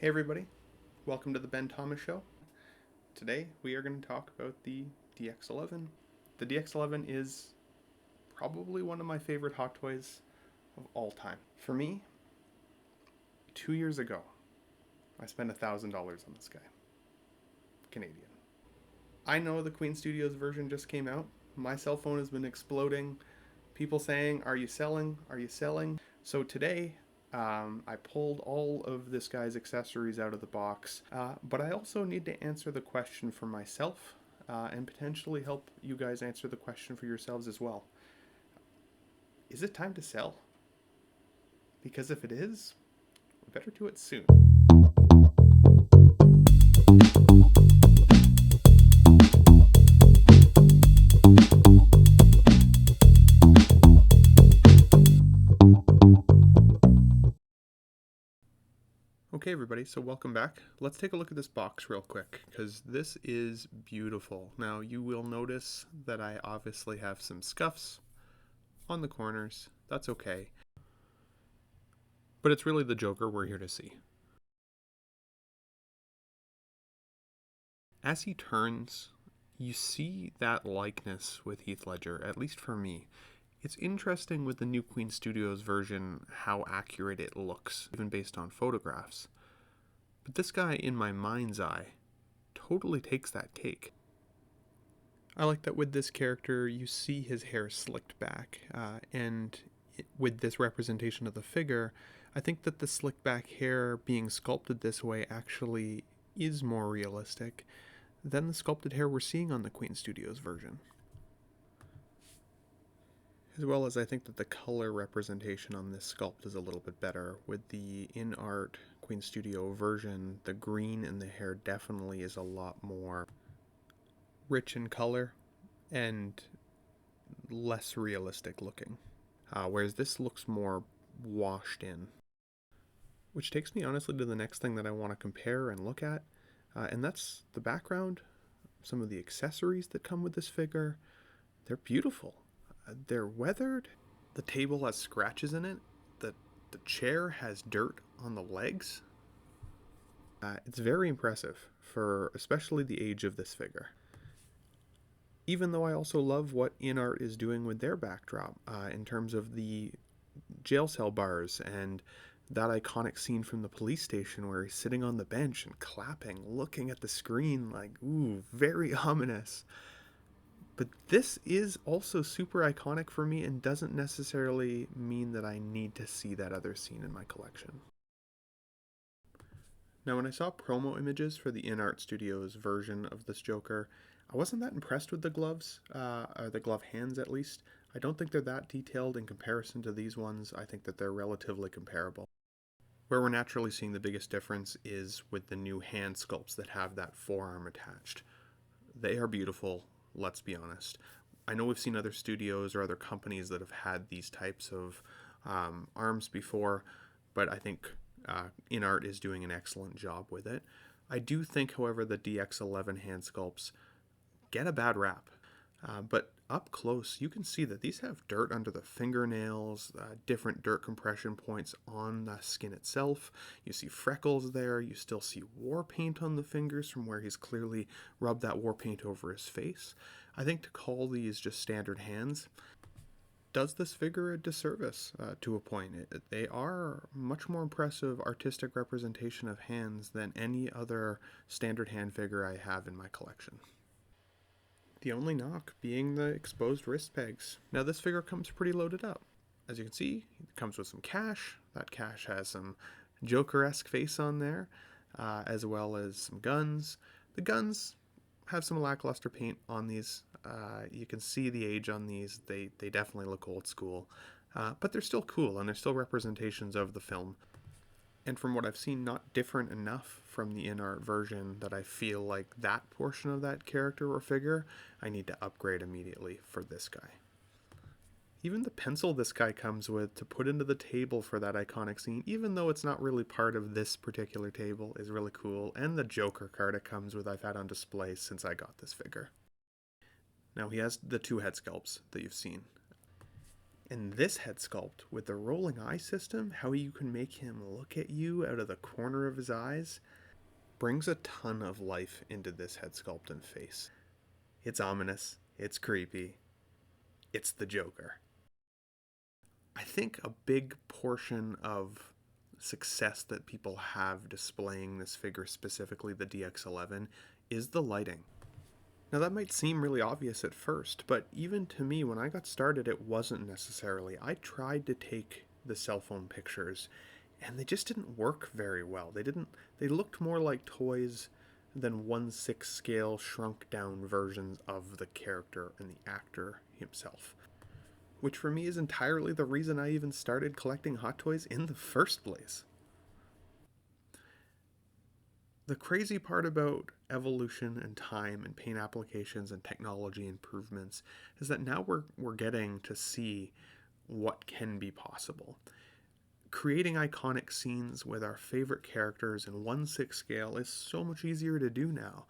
Hey everybody, welcome to the Ben Thomas Show. Today we are going to talk about the DX11. The DX11 is probably one of my favorite hot toys of all time. For me, 2 years ago, I spent $1,000 on this guy, Canadian. I know the Queen Studios version just came out. My cell phone has been exploding. People saying, "Are you selling? Are you selling?" So today, I pulled all of this guy's accessories out of the box, but I also need to answer the question for myself and potentially help you guys answer the question for yourselves as well. Is it time to sell? Because if it is, we better do it soon. Okay everybody, so welcome back. Let's take a look at this box real quick, because this is beautiful. Now you will notice that I obviously have some scuffs on the corners. That's okay. But it's really the Joker we're here to see. As he turns, you see that likeness with Heath Ledger, at least for me. It's interesting with the new Queen Studios version how accurate it looks, even based on photographs. But this guy, in my mind's eye, totally takes that cake. I like that with this character, you see his hair slicked back, and with this representation of the figure, I think that the slicked back hair being sculpted this way actually is more realistic than the sculpted hair we're seeing on the Queen Studios version. As well as I think that the color representation on this sculpt is a little bit better. With the in-art Queen Studio version, the green in the hair definitely is a lot more rich in color and less realistic looking. Whereas this looks more washed in. Which takes me honestly to the next thing that I want to compare and look at, and that's the background. Some of the accessories that come with this figure, they're beautiful. They're weathered. The table has scratches in it. The chair has dirt on the legs. It's very impressive for especially the age of this figure. Even though I also love what InArt is doing with their backdrop in terms of the jail cell bars and that iconic scene from the police station where he's sitting on the bench and clapping, looking at the screen like, ooh, very ominous. But this is also super iconic for me and doesn't necessarily mean that I need to see that other scene in my collection. Now, when I saw promo images for the InArt Studios version of this Joker, I wasn't that impressed with the gloves, or the glove hands at least. I don't think they're that detailed in comparison to these ones. I think that they're relatively comparable. Where we're naturally seeing the biggest difference is with the new hand sculpts that have that forearm attached. They are beautiful, let's be honest. I know we've seen other studios or other companies that have had these types of arms before, but I think InArt is doing an excellent job with it. I do think, however, the DX11 hand sculpts get a bad rap. But up close, you can see that these have dirt under the fingernails, different dirt compression points on the skin itself. You see freckles there. You still see war paint on the fingers from where he's clearly rubbed that war paint over his face. I think to call these just standard hands does this figure a disservice to a point. They are much more impressive artistic representation of hands than any other standard hand figure I have in my collection. The only knock being the exposed wrist pegs. Now this figure comes pretty loaded up. As you can see, it comes with some cash. That cash has some Joker-esque face on there, as well as some guns. The guns have some lackluster paint on these. You can see the age on these. They definitely look old school. But they're still cool, and they're still representations of the film. And from what I've seen, not different enough from the InArt version that I feel like that portion of that character or figure I need to upgrade immediately for this guy. Even the pencil this guy comes with to put into the table for that iconic scene, even though it's not really part of this particular table, is really cool. And the Joker card it comes with I've had on display since I got this figure. Now he has the two head sculpts that you've seen. And this head sculpt, with the rolling eye system, how you can make him look at you out of the corner of his eyes, brings a ton of life into this head sculpt and face. It's ominous, it's creepy, it's the Joker. I think a big portion of success that people have displaying this figure, specifically the DX11, is the lighting. Now that might seem really obvious at first, but even to me, when I got started, it wasn't necessarily. I tried to take the cell phone pictures, and they just didn't work very well. They looked more like toys than 1/6 scale shrunk down versions of the character and the actor himself. Which for me is entirely the reason I even started collecting Hot Toys in the first place. The crazy part about evolution and time and paint applications and technology improvements is that now we're getting to see what can be possible. Creating iconic scenes with our favorite characters in 1/6 scale is so much easier to do now.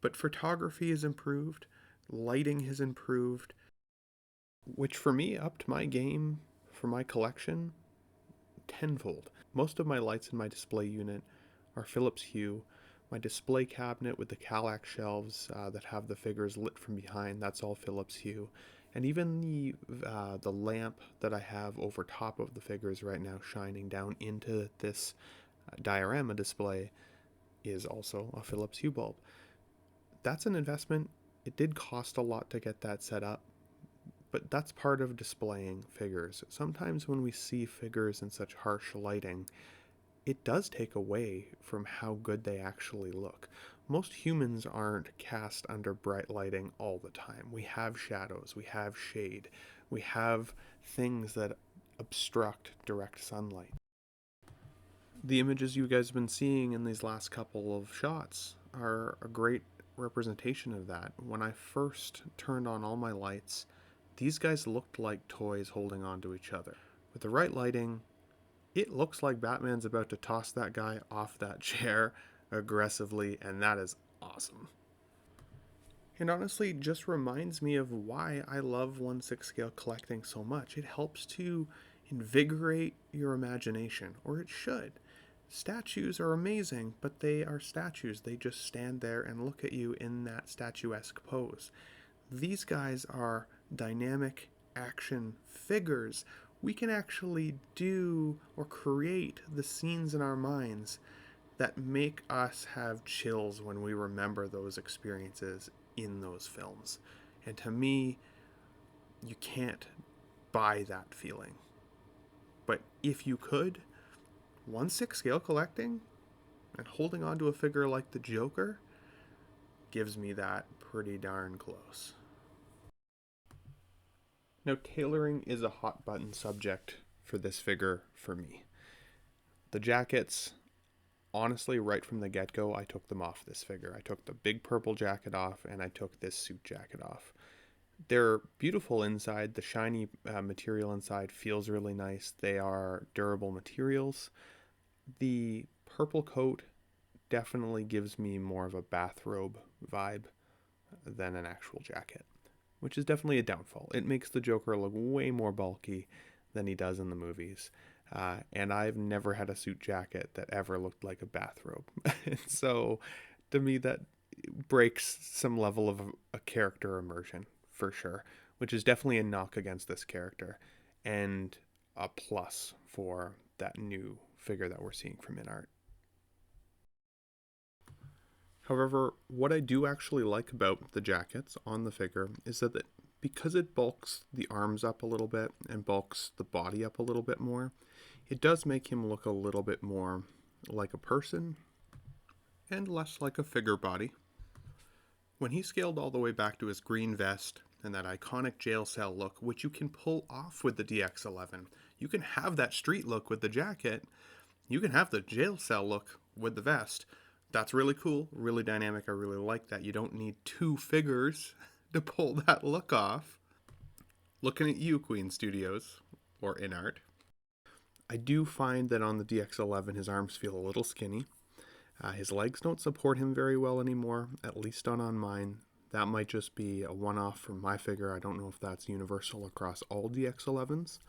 But photography has improved, lighting has improved, which for me upped my game for my collection tenfold. Most of my lights in my display unit are Philips Hue. My display cabinet with the Kallax shelves that have the figures lit from behind, that's all Philips Hue. And even the lamp that I have over top of the figures right now shining down into this diorama display is also a Philips Hue bulb. That's an investment. It did cost a lot to get that set up, but that's part of displaying figures. Sometimes when we see figures in such harsh lighting, it does take away from how good they actually look. Most humans aren't cast under bright lighting all the time. We have shadows, we have shade, we have things that obstruct direct sunlight. The images you guys have been seeing in these last couple of shots are a great representation of that. When I first turned on all my lights, these guys looked like toys holding on to each other. With the right lighting, it looks like Batman's about to toss that guy off that chair aggressively, and that is awesome. And honestly, it just reminds me of why I love 1/6 scale collecting so much. It helps to invigorate your imagination, or it should. Statues are amazing, but they are statues. They just stand there and look at you in that statuesque pose. These guys are dynamic action figures. We can actually do or create the scenes in our minds that make us have chills when we remember those experiences in those films. And to me, you can't buy that feeling. But if you could, 1/6 scale collecting and holding on to a figure like the Joker gives me that pretty darn close. Now, tailoring is a hot button subject for this figure for me. The jackets, honestly, right from the get-go, I took them off this figure. I took the big purple jacket off, and I took this suit jacket off. They're beautiful inside. The shiny material inside feels really nice. They are durable materials. The purple coat definitely gives me more of a bathrobe vibe than an actual jacket, which is definitely a downfall. It makes the Joker look way more bulky than he does in the movies. And I've never had a suit jacket that ever looked like a bathrobe. So to me, that breaks some level of a character immersion for sure, which is definitely a knock against this character and a plus for that new figure that we're seeing from InArt. However, what I do actually like about the jackets on the figure is that because it bulks the arms up a little bit and bulks the body up a little bit more, it does make him look a little bit more like a person and less like a figure body. When he scaled all the way back to his green vest and that iconic jail cell look, which you can pull off with the DX11, you can have that street look with the jacket, you can have the jail cell look with the vest. That's really cool, really dynamic. I really like that. You don't need two figures to pull that look off. Looking at you, Queen Studios, or InArt. I do find that on the DX11 his arms feel a little skinny. His legs don't support him very well anymore, at least on mine. That might just be a one-off from my figure. I don't know if that's universal across all DX11s.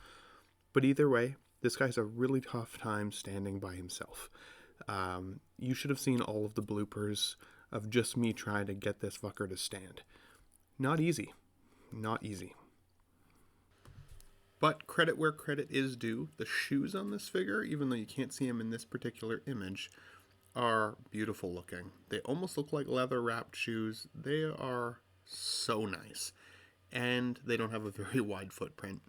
But either way, this guy's a really tough time standing by himself. You should have seen all of the bloopers of just me trying to get this fucker to stand. Not easy. Not easy. But credit where credit is due. The shoes on this figure, even though you can't see them in this particular image, are beautiful looking. They almost look like leather wrapped shoes. They are so nice. And they don't have a very wide footprint.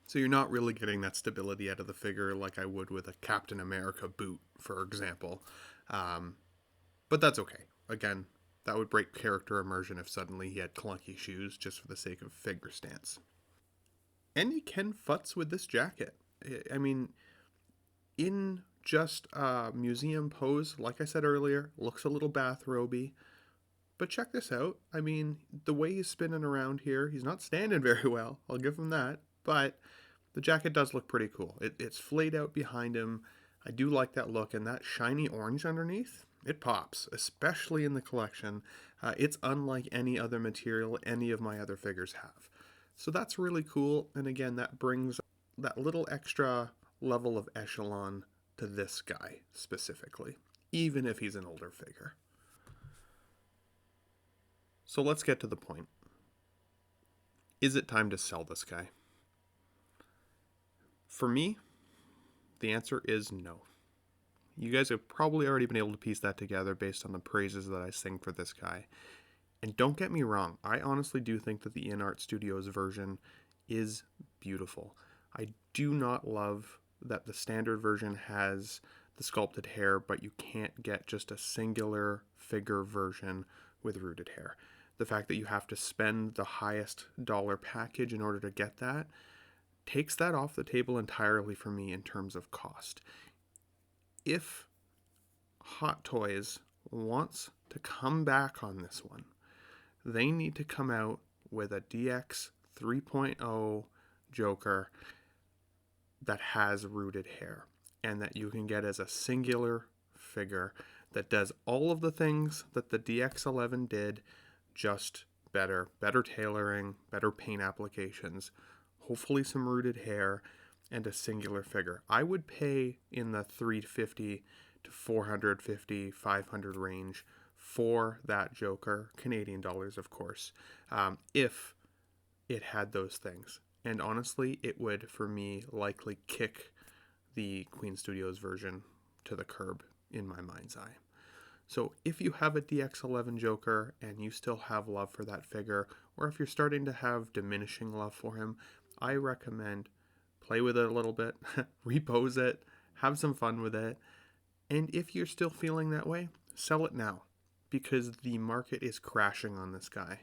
So you're not really getting that stability out of the figure like I would with a Captain America boot, for example. But that's okay. Again, that would break character immersion if suddenly he had clunky shoes just for the sake of figure stance. And you can futz with this jacket. I mean, in just a museum pose, like I said earlier, looks a little bathrobe-y. But check this out. I mean, the way he's spinning around here, he's not standing very well. I'll give him that. But the jacket does look pretty cool. It's flayed out behind him. I do like that look. And that shiny orange underneath, it pops, especially in the collection. It's unlike any other material any of my other figures have. So that's really cool. And again, that brings that little extra level of echelon to this guy specifically, even if he's an older figure. So let's get to the point. Is it time to sell this guy? For me, the answer is no. You guys have probably already been able to piece that together based on the praises that I sing for this guy. And don't get me wrong, I honestly do think that the InArt Studios version is beautiful. I do not love that the standard version has the sculpted hair, but you can't get just a singular figure version with rooted hair. The fact that you have to spend the highest dollar package in order to get that takes that off the table entirely for me in terms of cost. If Hot Toys wants to come back on this one, they need to come out with a DX 3.0 Joker that has rooted hair and that you can get as a singular figure that does all of the things that the DX11 did, just better. Better tailoring, better paint applications, hopefully some rooted hair, and a singular figure. I would pay in the $350 to $450, $500 range for that Joker, Canadian dollars of course, if it had those things. And honestly, it would, for me, likely kick the Queen Studios version to the curb in my mind's eye. So if you have a DX11 Joker and you still have love for that figure, or if you're starting to have diminishing love for him, I recommend play with it a little bit, repose it, have some fun with it, and if you're still feeling that way, sell it now, because the market is crashing on this guy.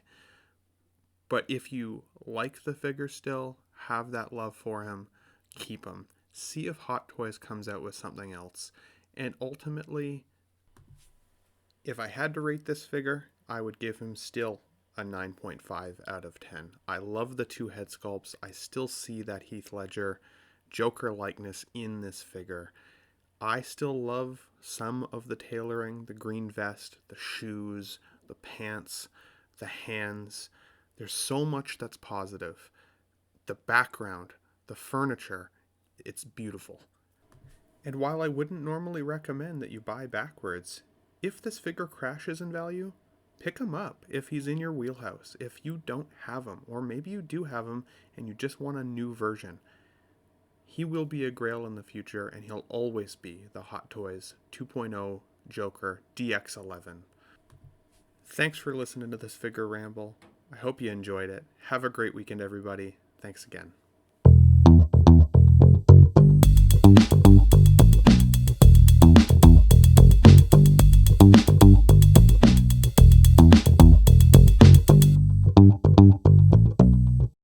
But if you like the figure still, have that love for him, keep him. See if Hot Toys comes out with something else. And ultimately, if I had to rate this figure, I would give him still a 9.5 out of 10. I love the two head sculpts. I still see that Heath Ledger Joker likeness in this figure. I still love some of the tailoring, the green vest, the shoes, the pants, the hands. There's so much that's positive. The background, the furniture, it's beautiful. And while I wouldn't normally recommend that you buy backwards, if this figure crashes in value, pick him up if he's in your wheelhouse. If you don't have him, or maybe you do have him and you just want a new version, he will be a grail in the future, and he'll always be the Hot Toys 2.0 Joker DX11. Thanks for listening to this figure ramble. I hope you enjoyed it. Have a great weekend, everybody. Thanks again.